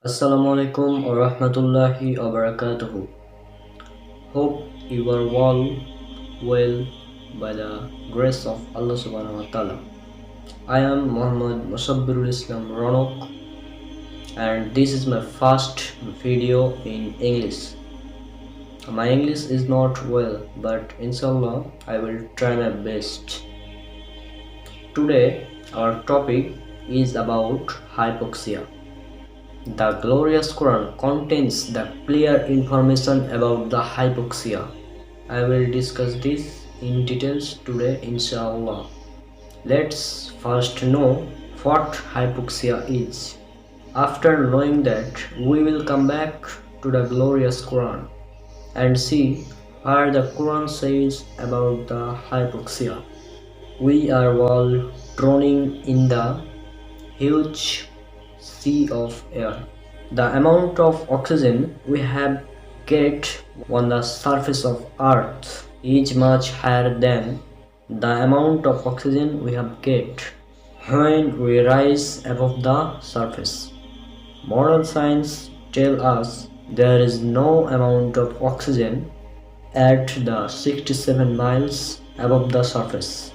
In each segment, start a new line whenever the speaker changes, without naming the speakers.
Assalamualaikum warahmatullahi wabarakatuh. Hope you are all well by the grace of Allah subhanahu wa ta'ala. I am Muhammad Musabbirul Islam Ronok, and this is my first video in English. My English is not well, but inshallah I will try my best. Today our topic is about hypoxia. The glorious Quran contains the clear information about the hypoxia. I will discuss this in details today inshallah. Let's first know what hypoxia is. After knowing that, we will come back to the glorious Quran and see what the Quran says about the hypoxia. We are all drowning in the huge sea of air. The amount of oxygen we have get on the surface of Earth is much higher than the amount of oxygen we have get when we rise above the surface. Modern science tells us there is no amount of oxygen at the 67 miles above the surface.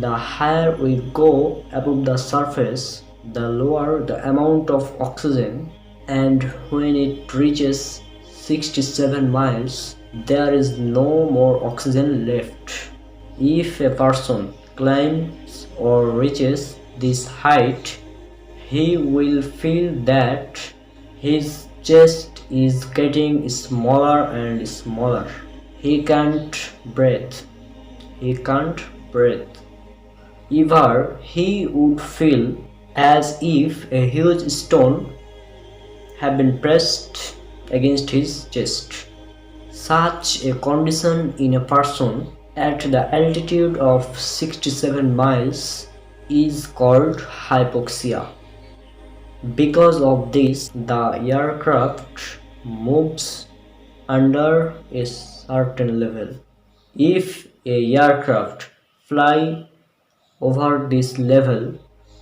The higher we go above the surface, the lower the amount of oxygen, and when it reaches 67 miles, there is no more oxygen left. If a person climbs or reaches this height, he will feel that his chest is getting smaller and smaller. He can't breathe. Ever he would feel as if a huge stone had been pressed against his chest. Such a condition in a person at the altitude of 67 miles is called hypoxia. Because of this, the aircraft moves under a certain level. If a aircraft fly over this level,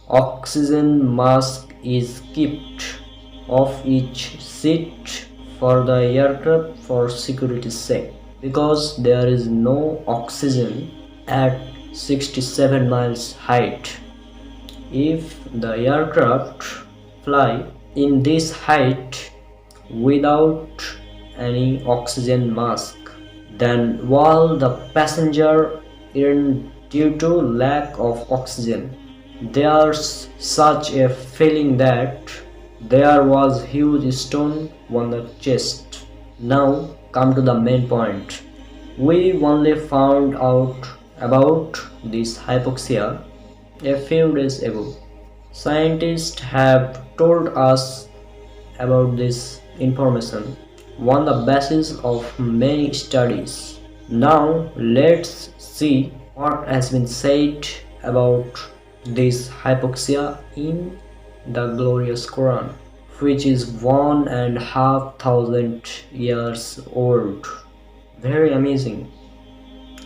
oxygen mask is kept off each seat for the aircraft for security's sake, because there is no oxygen at 67 miles height. If the aircraft fly in this height without any oxygen mask, then while the passenger in due to lack of oxygen, there's such a feeling that there was huge stone on the chest. Now come to the main point. We only found out about this hypoxia a few days ago. Scientists have told us about this information on the basis of many studies. Now let's see what has been said about this hypoxia in the glorious Quran, which is 1,500 years old. Very amazing.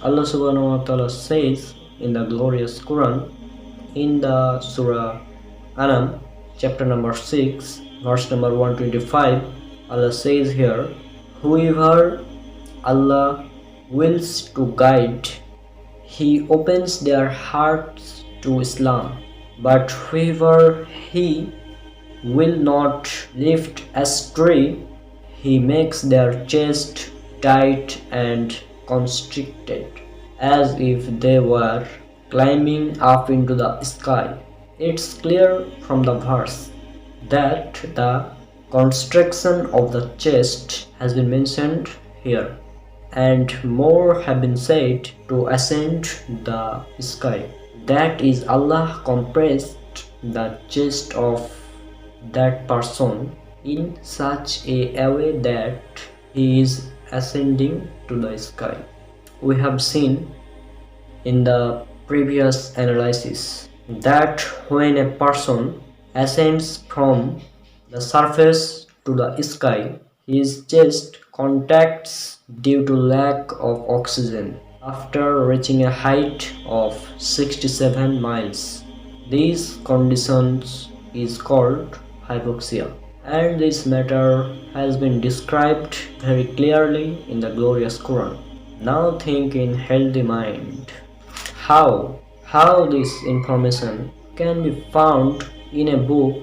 Allah subhanahu wa ta'ala says in the glorious Quran, in the Surah Anam, chapter number 6, verse number 125, Allah says here, whoever Allah wills to guide, He opens their hearts to Islam, but whoever He will not lift astray, He makes their chest tight and constricted, as if they were climbing up into the sky. It's clear from the verse that the constriction of the chest has been mentioned here, and more have been said to ascend the sky. That is, Allah compressed the chest of that person in such a way that he is ascending to the sky. We have seen in the previous analysis that when a person ascends from the surface to the sky, his chest contracts due to lack of oxygen after reaching a height of 67 miles. These conditions is called hypoxia. And this matter has been described very clearly in the glorious Quran. Now think in healthy mind. How this information can be found in a book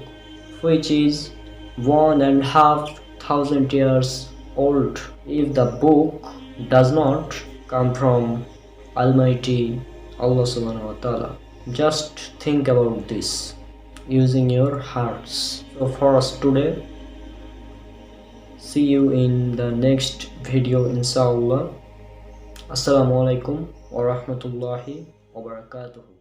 which is 1,500 years old if the book does not come from Almighty Allah subhanahu wa ta'ala. Just think about this using your hearts. So for us today, see you in the next video inshallah. Assalamu alaikum wa rahmatullahi wa barakatuh.